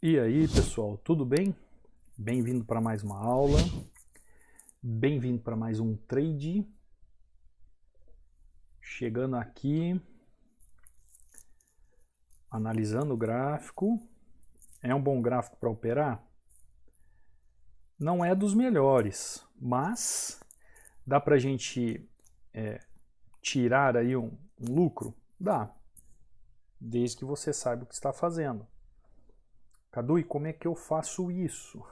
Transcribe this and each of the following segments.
E aí, pessoal, tudo bem? Bem-vindo para mais uma aula, bem-vindo para mais um trade. Chegando aqui, analisando o gráfico. É um bom gráfico para operar? Não é dos melhores, mas dá para a gente tirar aí um lucro? Dá, desde que você saiba o que está fazendo. Cadu, e como é que eu faço isso?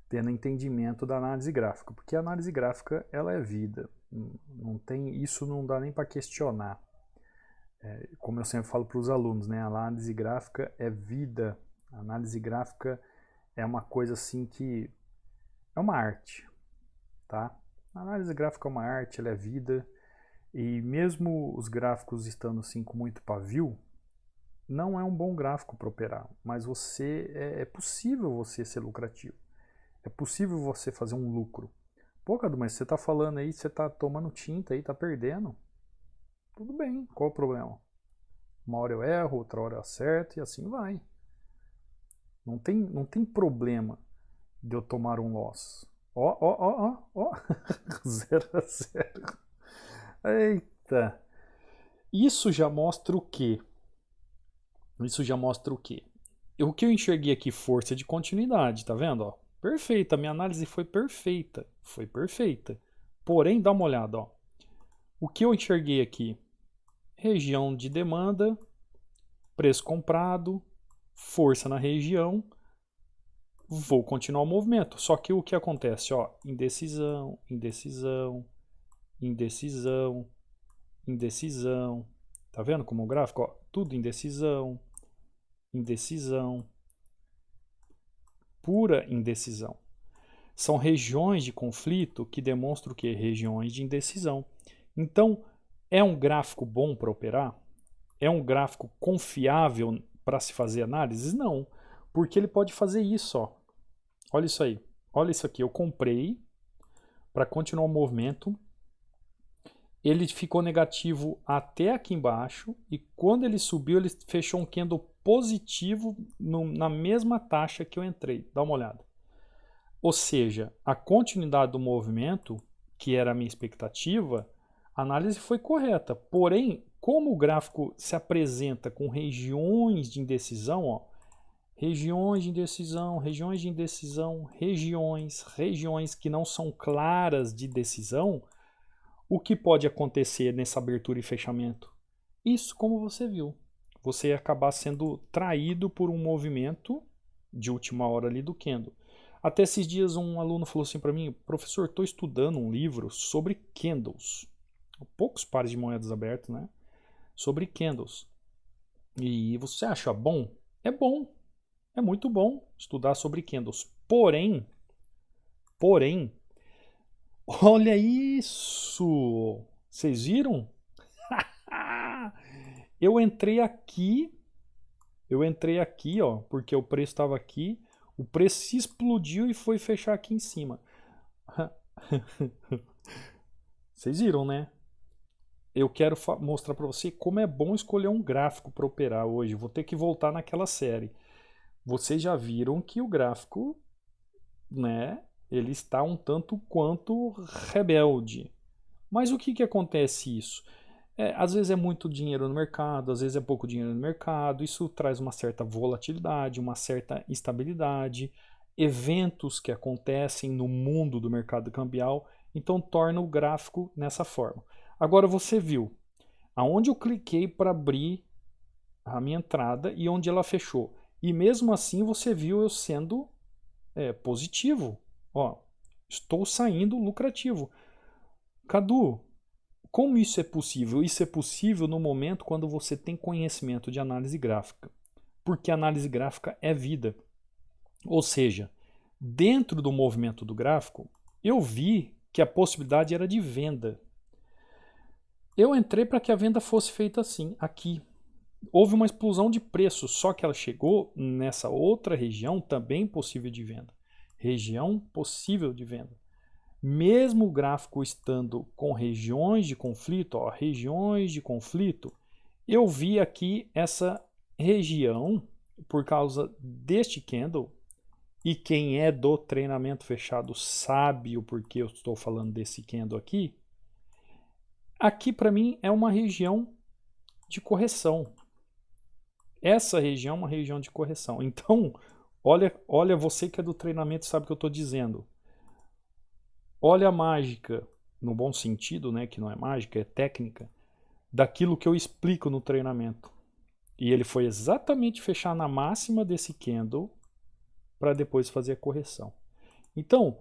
Tendo entendimento da análise gráfica, porque a análise gráfica ela é vida, não tem, isso não dá nem para questionar. Como eu sempre falo para os alunos, né, a análise gráfica é vida, a análise gráfica é uma coisa assim que é uma arte, tá? A análise gráfica é uma arte, ela é vida, e mesmo os gráficos estando assim com muito pavio, não é um bom gráfico para operar, mas é possível você ser lucrativo. É possível você fazer um lucro. Pô, Cadu, mas você está falando aí, você está tomando tinta aí, está perdendo. Tudo bem, qual o problema? Uma hora eu erro, outra hora eu acerto e assim vai. Não tem problema de eu tomar um loss. Ó. 0 a 0. Eita. Isso já mostra o quê? O que eu enxerguei aqui, força de continuidade, tá vendo? Ó? Perfeita, minha análise foi perfeita. Foi perfeita. Porém, dá uma olhada, ó. O que eu enxerguei aqui? Região de demanda, preço comprado, força na região, vou continuar o movimento. Só que o que acontece? Ó, indecisão, indecisão, indecisão, indecisão. Tá vendo como o gráfico? Ó, tudo indecisão, indecisão, pura indecisão. São regiões de conflito que demonstram o quê? Regiões de indecisão. Então, é um gráfico bom para operar? É um gráfico confiável para se fazer análises? Não, porque ele pode fazer isso, ó. Olha isso aí. Olha isso aqui. Eu comprei para continuar o movimento. Ele ficou negativo até aqui embaixo e quando ele subiu, ele fechou um candle positivo na mesma taxa que eu entrei. Dá uma olhada. Ou seja, a continuidade do movimento, que era a minha expectativa, a análise foi correta. Porém, como o gráfico se apresenta com regiões de indecisão, ó, regiões de indecisão, regiões de indecisão, regiões que não são claras de decisão, o que pode acontecer nessa abertura e fechamento? Isso, como você viu. Você ia acabar sendo traído por um movimento de última hora ali do candle. Até esses dias um aluno falou assim para mim, professor, estou estudando um livro sobre candles. Poucos pares de moedas abertos, né? Sobre candles. E você acha bom? É bom. É muito bom estudar sobre candles. Porém, olha isso! Vocês viram? Eu entrei aqui, ó, porque o preço estava aqui, o preço se explodiu e foi fechar aqui em cima. Vocês viram, né? Eu quero mostrar para você como é bom escolher um gráfico para operar hoje. Vou ter que voltar naquela série. Vocês já viram que o gráfico, né, ele está um tanto quanto rebelde. Mas o que acontece isso? Às vezes é muito dinheiro no mercado, às vezes é pouco dinheiro no mercado, isso traz uma certa volatilidade, uma certa instabilidade, eventos que acontecem no mundo do mercado cambial, então torna o gráfico nessa forma. Agora você viu aonde eu cliquei para abrir a minha entrada e onde ela fechou. E mesmo assim você viu eu sendo positivo. Ó, estou saindo lucrativo. Cadu, como isso é possível? Isso é possível no momento quando você tem conhecimento de análise gráfica. Porque a análise gráfica é vida. Ou seja, dentro do movimento do gráfico, eu vi que a possibilidade era de venda. Eu entrei para que a venda fosse feita assim, aqui. Houve uma explosão de preço, só que ela chegou nessa outra região também possível de venda. Região possível de venda. Mesmo o gráfico estando com regiões de conflito, ó, regiões de conflito, eu vi aqui essa região por causa deste candle, e quem é do treinamento fechado sabe o porquê eu estou falando desse candle aqui, aqui para mim é uma região de correção. Essa região é uma região de correção. Então, olha você que é do treinamento sabe o que eu estou dizendo. Olha a mágica, no bom sentido, né, que não é mágica, é técnica, daquilo que eu explico no treinamento. E ele foi exatamente fechar na máxima desse candle para depois fazer a correção. Então,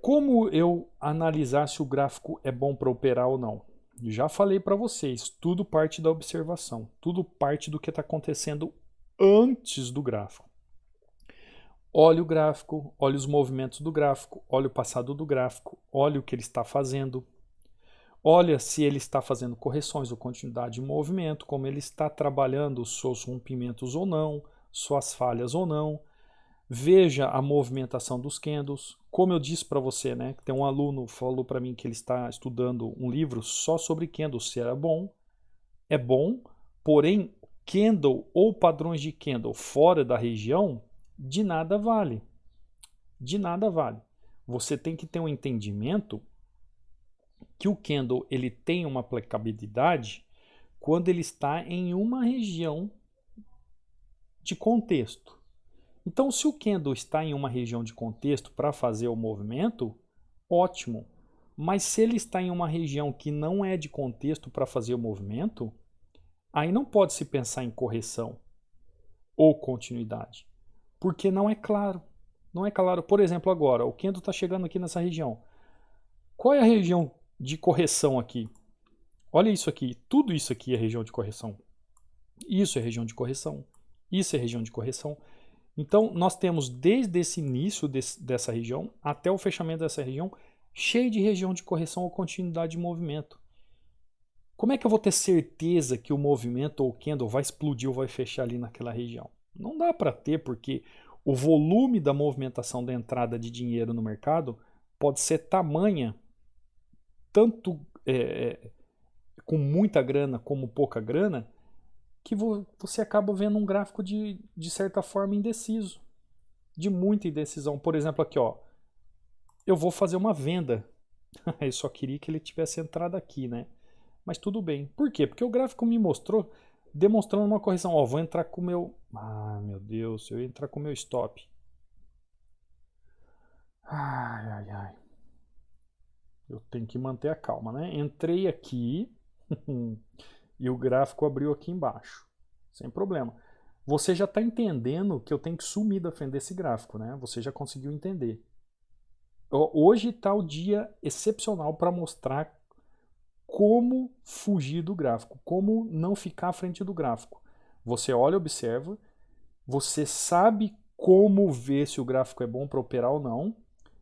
como eu analisar se o gráfico é bom para operar ou não? Já falei para vocês, tudo parte da observação, tudo parte do que está acontecendo antes do gráfico. Olhe o gráfico, olhe os movimentos do gráfico, olhe o passado do gráfico, olhe o que ele está fazendo, olha se ele está fazendo correções ou continuidade de movimento, como ele está trabalhando os seus rompimentos ou não, suas falhas ou não. Veja a movimentação dos candles. Como eu disse para você, né, que tem um aluno falou para mim que ele está estudando um livro só sobre candles, se era bom. É bom, porém, candle ou padrões de candle fora da região, de nada vale. De nada vale. Você tem que ter um entendimento que o candle ele tem uma aplicabilidade quando ele está em uma região de contexto. Então, se o candle está em uma região de contexto para fazer o movimento, ótimo. Mas se ele está em uma região que não é de contexto para fazer o movimento, aí não pode se pensar em correção ou continuidade, porque não é claro. Não é claro. Por exemplo, agora, o candle está chegando aqui nessa região. Qual é a região de correção aqui? Olha isso aqui. Tudo isso aqui é região de correção. Isso é região de correção. Isso é região de correção. Então, nós temos desde esse início dessa região até o fechamento dessa região, cheio de região de correção ou continuidade de movimento. Como é que eu vou ter certeza que o movimento ou o candle vai explodir ou vai fechar ali naquela região? Não dá para ter, porque o volume da movimentação da entrada de dinheiro no mercado pode ser tamanha, tanto com muita grana como pouca grana, que você acaba vendo um gráfico de certa forma indeciso, de muita indecisão. Por exemplo, aqui, ó, eu vou fazer uma venda. Eu só queria que ele tivesse entrado aqui, né? Mas tudo bem. Por quê? Porque o gráfico me mostrou, demonstrando uma correção. Ó, vou entrar com o meu... Ah, meu Deus, eu ia entrar com o meu stop. Ai, ai, ai. Eu tenho que manter a calma, né? Entrei aqui... e o gráfico abriu aqui embaixo, sem problema. Você já está entendendo que eu tenho que sumir da frente desse gráfico, né? Você já conseguiu entender. Hoje está o dia excepcional para mostrar como fugir do gráfico, como não ficar à frente do gráfico. Você olha, observa, você sabe como ver se o gráfico é bom para operar ou não.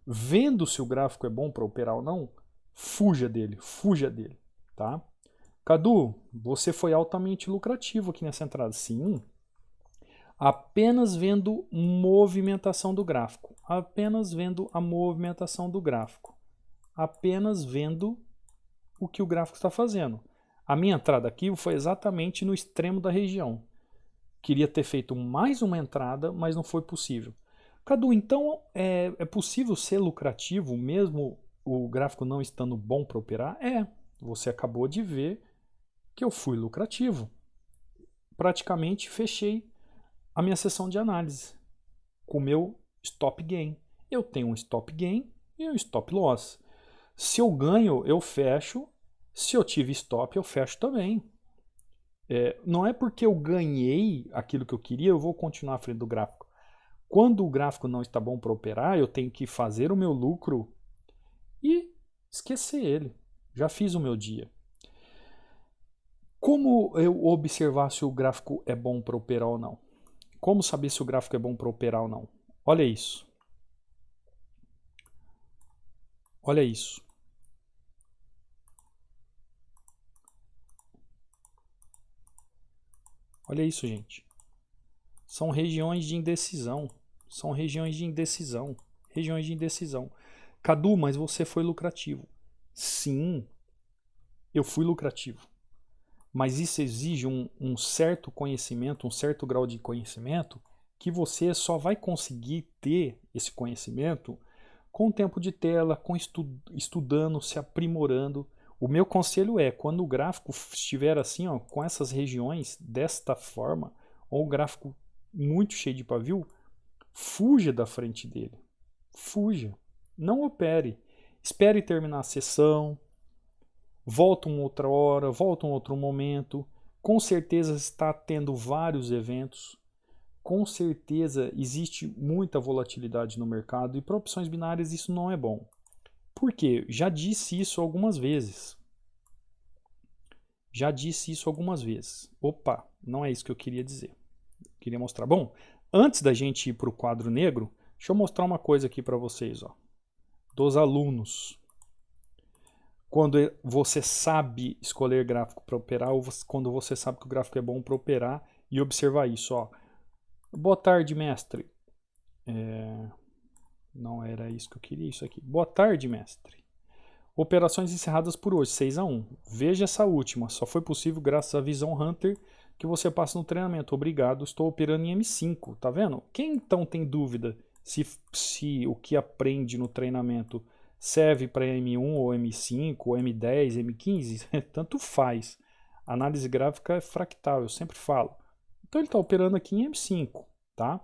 Vendo se o gráfico é bom para operar ou não, fuja dele, tá? Cadu, você foi altamente lucrativo aqui nessa entrada. Sim, apenas vendo movimentação do gráfico. Apenas vendo a movimentação do gráfico. Apenas vendo o que o gráfico está fazendo. A minha entrada aqui foi exatamente no extremo da região. Queria ter feito mais uma entrada, mas não foi possível. Cadu, então é possível ser lucrativo mesmo o gráfico não estando bom para operar? Você acabou de ver que eu fui lucrativo. Praticamente fechei a minha sessão de análise com o meu stop gain. Eu tenho um stop gain e um stop loss. Se eu ganho, eu fecho. Se eu tive stop, eu fecho também. Não é porque eu ganhei aquilo que eu queria, eu vou continuar à frente do gráfico. Quando o gráfico não está bom para operar, eu tenho que fazer o meu lucro e esquecer ele. Já fiz o meu dia. Como eu observar se o gráfico é bom para operar ou não? Como saber se o gráfico é bom para operar ou não? Olha isso. Olha isso. Olha isso, gente. São regiões de indecisão. São regiões de indecisão. Regiões de indecisão. Cadu, mas você foi lucrativo. Sim, eu fui lucrativo. mas isso exige um certo conhecimento, um certo grau de conhecimento, que você só vai conseguir ter esse conhecimento com o tempo de tela, com estudando, se aprimorando. O meu conselho é, quando o gráfico estiver assim, ó, com essas regiões, desta forma, ou um gráfico muito cheio de pavio, fuja da frente dele. Fuja. Não opere. Espere terminar a sessão, volta uma outra hora, volta um outro momento. Com certeza está tendo vários eventos. Com certeza existe muita volatilidade no mercado e para opções binárias isso não é bom. Por quê? Já disse isso algumas vezes. Já disse isso algumas vezes. Opa, não é isso que eu queria dizer. Queria mostrar. Bom, antes da gente ir para o quadro negro, deixa eu mostrar uma coisa aqui para vocês, ó, dos alunos. Quando você sabe escolher gráfico para operar, ou quando você sabe que o gráfico é bom para operar e observar isso, ó. Boa tarde, mestre. Não era isso que eu queria, isso aqui. Boa tarde, mestre. Operações encerradas por hoje, 6-1. Veja essa última, só foi possível graças à visão Hunter que você passa no treinamento. Obrigado, estou operando em M5, tá vendo? Quem então tem dúvida se o que aprende no treinamento serve para M1 ou M5 ou M10, M15? Tanto faz. A análise gráfica é fractal, eu sempre falo. Então ele está operando aqui em M5, tá?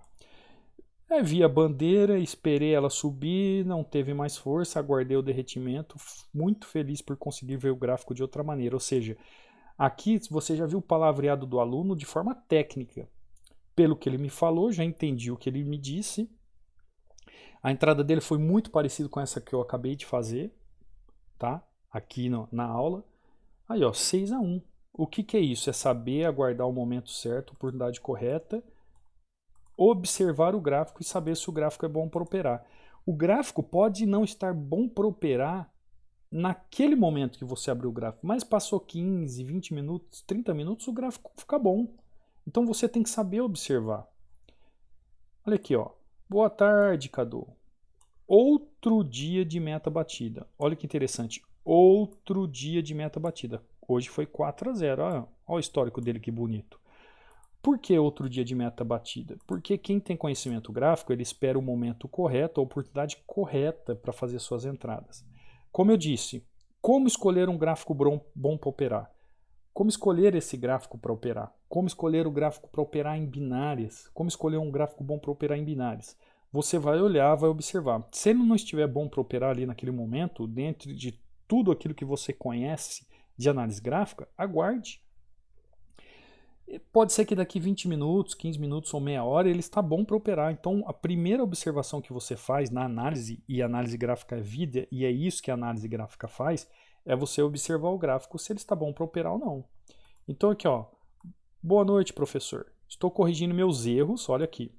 Vi a bandeira, esperei ela subir, não teve mais força, aguardei o derretimento, muito feliz por conseguir ver o gráfico de outra maneira. Ou seja, aqui você já viu o palavreado do aluno de forma técnica. Pelo que ele me falou, já entendi o que ele me disse. A entrada dele foi muito parecida com essa que eu acabei de fazer, tá? Aqui na aula. Aí, ó, 6-1. O que é isso? É saber aguardar o momento certo, a oportunidade correta, observar o gráfico e saber se o gráfico é bom para operar. O gráfico pode não estar bom para operar naquele momento que você abriu o gráfico, mas passou 15, 20 minutos, 30 minutos, o gráfico fica bom. Então você tem que saber observar. Olha aqui, ó. Boa tarde, Cadu. Outro dia de meta batida. Olha que interessante. Outro dia de meta batida. Hoje foi 4-0. Olha o histórico dele, que bonito. Por que outro dia de meta batida? Porque quem tem conhecimento gráfico, ele espera o momento correto, a oportunidade correta para fazer suas entradas. Como eu disse, como escolher um gráfico bom para operar? Como escolher esse gráfico para operar? Como escolher o gráfico para operar em binárias? Como escolher um gráfico bom para operar em binárias? Você vai olhar, vai observar. Se ele não estiver bom para operar ali naquele momento, dentro de tudo aquilo que você conhece de análise gráfica, aguarde. Pode ser que daqui 20 minutos, 15 minutos ou meia hora ele está bom para operar. Então, a primeira observação que você faz na análise, e a análise gráfica é vida, e é isso que a análise gráfica faz, é você observar o gráfico se ele está bom para operar ou não. Então, aqui, ó. Boa noite, professor. Estou corrigindo meus erros, olha aqui.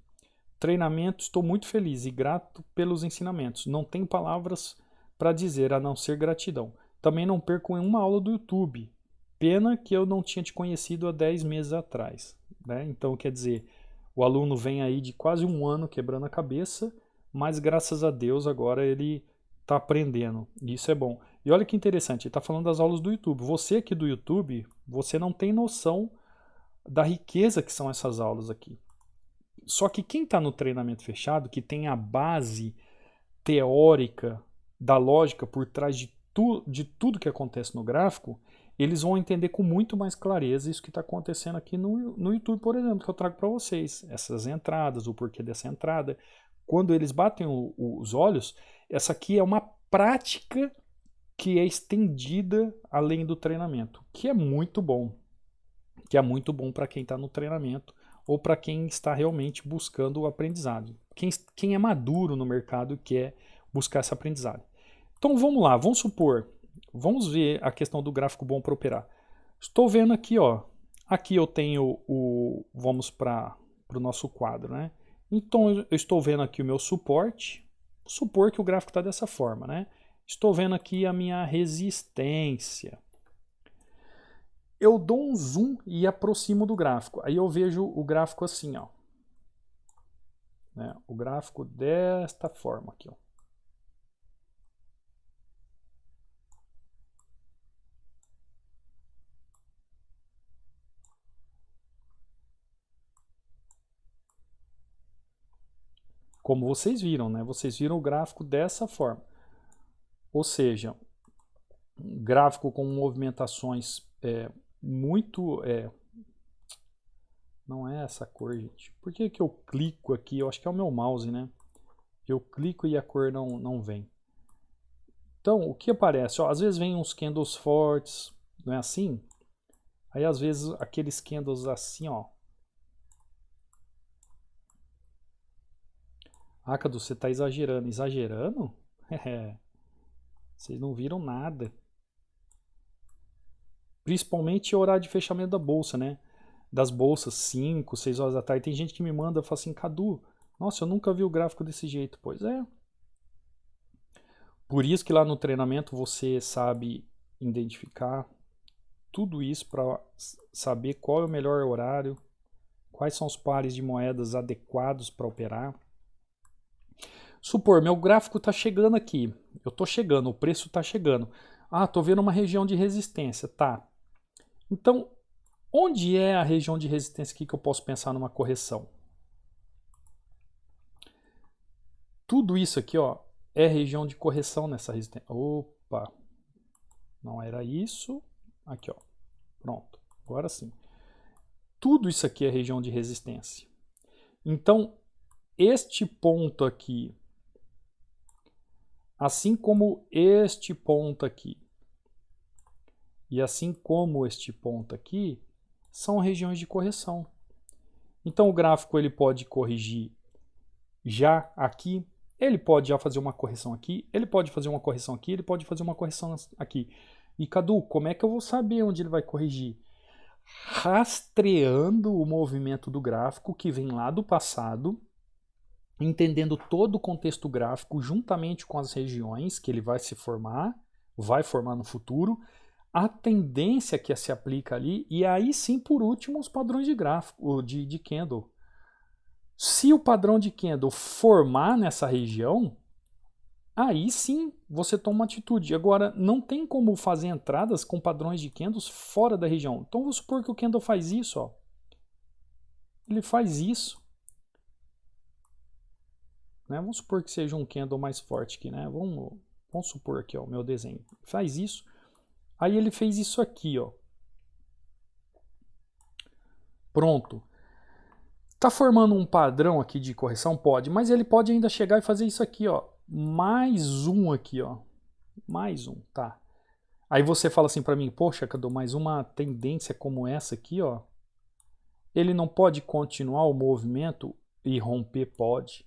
Treinamento, estou muito feliz e grato pelos ensinamentos. Não tenho palavras para dizer a não ser gratidão. Também não perco uma aula do YouTube. Pena que eu não tinha te conhecido há 10 meses atrás. Né? Então, quer dizer, o aluno vem aí de quase um ano quebrando a cabeça, mas graças a Deus agora ele está aprendendo. E isso é bom. E olha que interessante, ele está falando das aulas do YouTube. Você aqui do YouTube, você não tem noção da riqueza que são essas aulas aqui. Só que quem está no treinamento fechado, que tem a base teórica da lógica por trás de tudo que acontece no gráfico, eles vão entender com muito mais clareza isso que está acontecendo aqui no YouTube, por exemplo, que eu trago para vocês. Essas entradas, o porquê dessa entrada. Quando eles batem os olhos, essa aqui é uma prática que é estendida além do treinamento, que é muito bom. Que é muito bom para quem está no treinamento ou para quem está realmente buscando o aprendizado. Quem é maduro no mercado e quer buscar essa aprendizagem. Então vamos lá, vamos ver a questão do gráfico bom para operar. Estou vendo aqui, ó. Aqui eu tenho vamos para o nosso quadro, né? Então eu estou vendo aqui o meu suporte. Supor que o gráfico está dessa forma, né? Estou vendo aqui a minha resistência. Eu dou um zoom e aproximo do gráfico. Aí eu vejo o gráfico assim, ó. Né? O gráfico desta forma aqui, ó. como vocês viram, né? Vocês viram o gráfico dessa forma. Ou seja, um gráfico com movimentações muito... não é essa cor, gente. Por que que eu clico aqui? Eu acho que é o meu mouse, né? Eu clico e a cor não vem. Então, o que aparece? Ó, às vezes vem uns candles fortes, não é assim? Aí, às vezes, aqueles candles assim, ó. Ah, Cadu, você tá exagerando. Exagerando? Vocês não viram nada. Principalmente o horário de fechamento da bolsa, né? Das bolsas, 5, 6 horas da tarde. Tem gente que me manda e fala assim, Cadu, nossa, eu nunca vi o gráfico desse jeito. Pois é. Por isso que lá no treinamento você sabe identificar tudo isso para saber qual é o melhor horário, quais são os pares de moedas adequados para operar. Supor, meu gráfico está chegando aqui, eu estou chegando, o preço está chegando. Ah, estou vendo uma região de resistência, tá. Então, onde é a região de resistência aqui que eu posso pensar numa correção? Tudo isso aqui, ó, é região de correção nessa resistência. Opa, não era isso. Aqui, ó, pronto, agora sim. Tudo isso aqui é região de resistência. Então, este ponto aqui, assim como este ponto aqui, e assim como este ponto aqui, são regiões de correção. Então, o gráfico ele pode corrigir já aqui, ele pode já fazer uma correção aqui, ele pode fazer uma correção aqui, ele pode fazer uma correção aqui. E Cadu, como é que eu vou saber onde ele vai corrigir? Rastreando o movimento do gráfico que vem lá do passado, entendendo todo o contexto gráfico juntamente com as regiões que ele vai formar no futuro, a tendência que se aplica ali, e aí sim, por último, os padrões de gráfico, de candle. Se o padrão de candle formar nessa região, aí sim você toma uma atitude. Agora, não tem como fazer entradas com padrões de candles fora da região. Então, vamos supor que o candle faz isso. Ó. Ele faz isso. Né? Vamos supor que seja um candle mais forte aqui. Né? Vamos supor aqui, ó, o meu desenho. Faz isso. Aí ele fez isso aqui. Ó. Pronto. Tá formando um padrão aqui de correção? Pode, mas ele pode ainda chegar e fazer isso aqui, ó. Mais um aqui, ó. Mais um, tá. Aí você fala assim para mim, poxa, Cadu, mas uma tendência como essa aqui, ó. Ele não pode continuar o movimento e romper? Pode.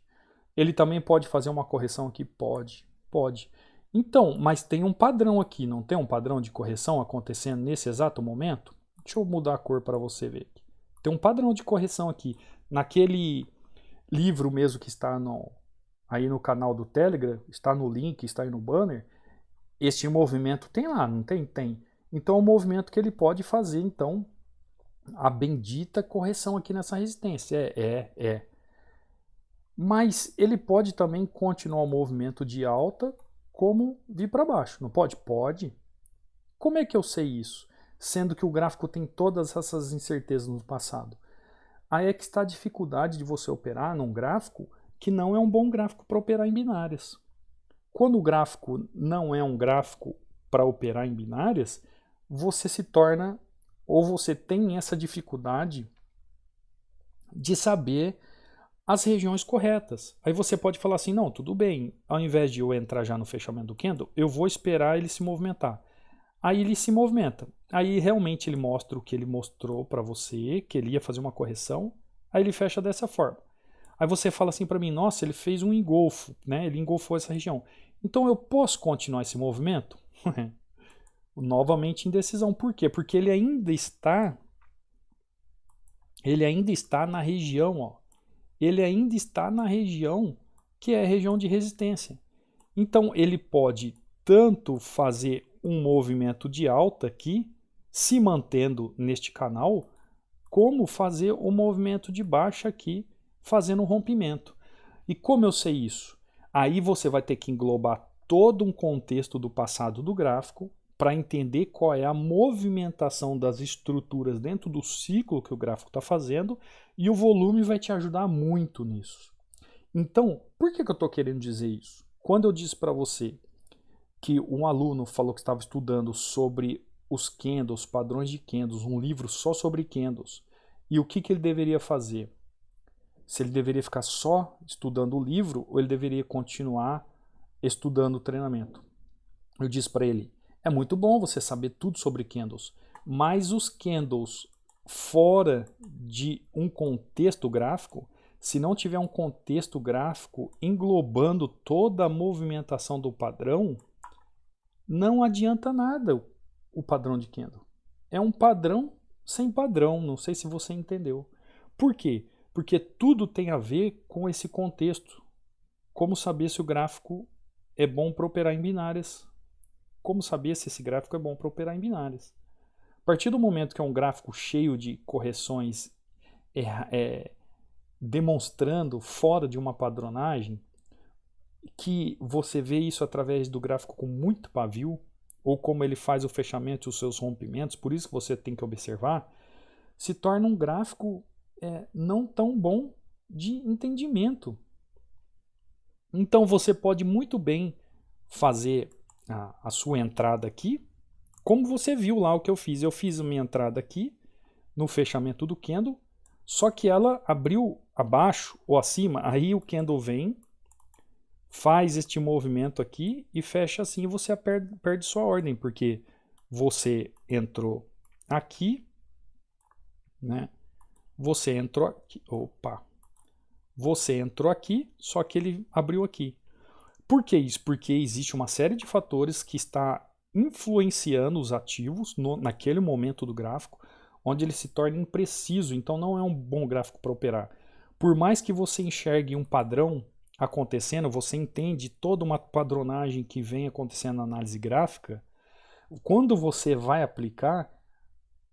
Ele também pode fazer uma correção aqui? Pode. Pode. Então, mas tem um padrão aqui, não tem um padrão de correção acontecendo nesse exato momento? Deixa eu mudar a cor para você ver aqui. Tem um padrão de correção aqui. Naquele livro mesmo que está aí no canal do Telegram, está no link, está aí no banner, este movimento tem lá, não tem? Tem. Então é um movimento que ele pode fazer, então, a bendita correção aqui nessa resistência. Mas ele pode também continuar o movimento de alta como vir para baixo, não pode? Pode. Como é que eu sei isso? Sendo que o gráfico tem todas essas incertezas no passado. Aí é que está a dificuldade de você operar num gráfico que não é um bom gráfico para operar em binárias. Quando o gráfico não é um gráfico para operar em binárias, você se torna, ou você tem essa dificuldade de saber as regiões corretas. Aí você pode falar assim, não, tudo bem, ao invés de eu entrar já no fechamento do candle, eu vou esperar ele se movimentar. Aí ele se movimenta. Aí realmente ele mostra o que ele mostrou para você, que ele ia fazer uma correção. Aí ele fecha dessa forma. Aí você fala assim para mim, nossa, ele fez um engolfo, né? Ele engolfou essa região. Então eu posso continuar esse movimento? Novamente indecisão. Por quê? Porque ele ainda está na região, ó. Ele ainda está na região que é a região de resistência. Então ele pode tanto fazer um movimento de alta aqui, se mantendo neste canal, como fazer um movimento de baixa aqui, fazendo um rompimento. E como eu sei isso? Aí você vai ter que englobar todo um contexto do passado do gráfico para entender qual é a movimentação das estruturas dentro do ciclo que o gráfico está fazendo, e o volume vai te ajudar muito nisso. Então, por que eu estou querendo dizer isso? Quando eu disse para você que um aluno falou que estava estudando sobre os candles, padrões de candles, um livro só sobre candles, e o que ele deveria fazer? Se ele deveria ficar só estudando o livro ou ele deveria continuar estudando o treinamento. Eu disse para ele, é muito bom você saber tudo sobre candles, mas os candles fora de um contexto gráfico, se não tiver um contexto gráfico englobando toda a movimentação do padrão, não adianta nada o padrão de candle. É um padrão sem padrão, não sei se você entendeu. Por quê? Porque tudo tem a ver com esse contexto. Como saber se o gráfico é bom para operar em binárias? Como saber se esse gráfico é bom para operar em binárias? A partir do momento que é um gráfico cheio de correções demonstrando fora de uma padronagem, que você vê isso através do gráfico com muito pavio, ou como ele faz o fechamento e os seus rompimentos, por isso que você tem que observar, se torna um gráfico não tão bom de entendimento. Então você pode muito bem fazer a sua entrada aqui, como você viu lá o que eu fiz. Eu fiz a minha entrada aqui no fechamento do candle, só que ela abriu abaixo ou acima, aí o candle vem, faz este movimento aqui e fecha assim e você perde sua ordem, porque você entrou aqui, né? Você entrou aqui, você entrou aqui, só que ele abriu aqui. Por que isso? Porque existe uma série de fatores que está influenciando os ativos naquele momento do gráfico, onde ele se torna impreciso, então não é um bom gráfico para operar. Por mais que você enxergue um padrão acontecendo, você entende toda uma padronagem que vem acontecendo na análise gráfica, quando você vai aplicar,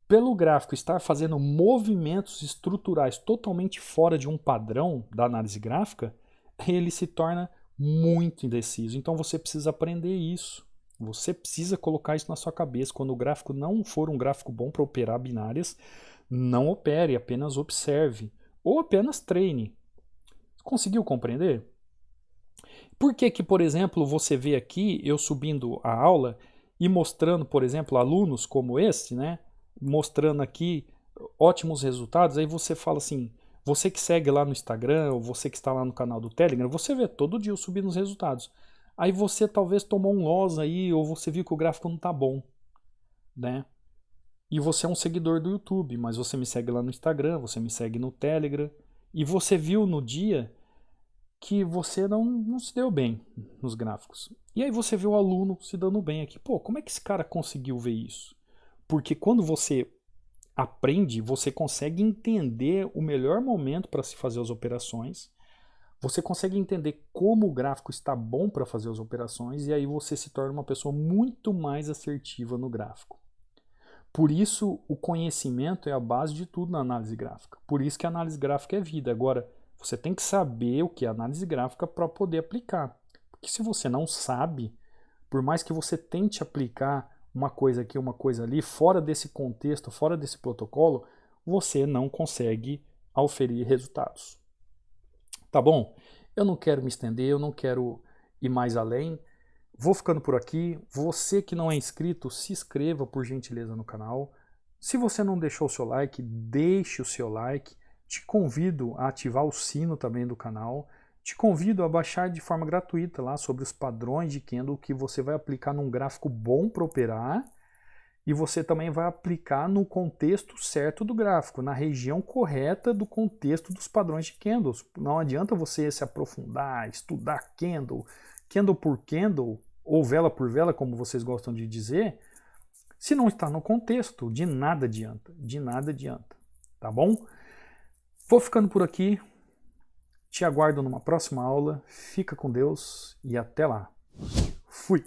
pelo gráfico estar fazendo movimentos estruturais totalmente fora de um padrão da análise gráfica, ele se torna muito indeciso. Então você precisa aprender isso. Você precisa colocar isso na sua cabeça. Quando o gráfico não for um gráfico bom para operar binárias, não opere, apenas observe. Ou apenas treine. Conseguiu compreender? Por que que, por exemplo, você vê aqui eu subindo a aula e mostrando, por exemplo, alunos como esse, né? Mostrando aqui ótimos resultados, aí você fala assim, você que segue lá no Instagram, ou você que está lá no canal do Telegram, você vê todo dia eu subindo os resultados. Aí você talvez tomou um loss aí, ou você viu que o gráfico não está bom, né? E você é um seguidor do YouTube, mas você me segue lá no Instagram, você me segue no Telegram, e você viu no dia que você não se deu bem nos gráficos. E aí você vê o aluno se dando bem aqui. Pô, como é que esse cara conseguiu ver isso? Porque quando você aprende, você consegue entender o melhor momento para se fazer as operações, você consegue entender como o gráfico está bom para fazer as operações, e aí você se torna uma pessoa muito mais assertiva no gráfico. Por isso, o conhecimento é a base de tudo na análise gráfica. Por isso que a análise gráfica é vida. Agora, você tem que saber o que é análise gráfica para poder aplicar. Porque se você não sabe, por mais que você tente aplicar uma coisa aqui, uma coisa ali, fora desse contexto, fora desse protocolo, você não consegue auferir resultados. Tá bom? Eu não quero me estender, eu não quero ir mais além. Vou ficando por aqui. Você que não é inscrito, se inscreva por gentileza no canal. Se você não deixou o seu like, deixe o seu like. Te convido a ativar o sino também do canal. Te convido a baixar de forma gratuita lá sobre os padrões de candle que você vai aplicar num gráfico bom para operar. E você também vai aplicar no contexto certo do gráfico, na região correta do contexto dos padrões de candles. Não adianta você se aprofundar, estudar candle, candle por candle, ou vela por vela, como vocês gostam de dizer, se não está no contexto, de nada adianta, tá bom? Vou ficando por aqui, te aguardo numa próxima aula, fica com Deus e até lá. Fui!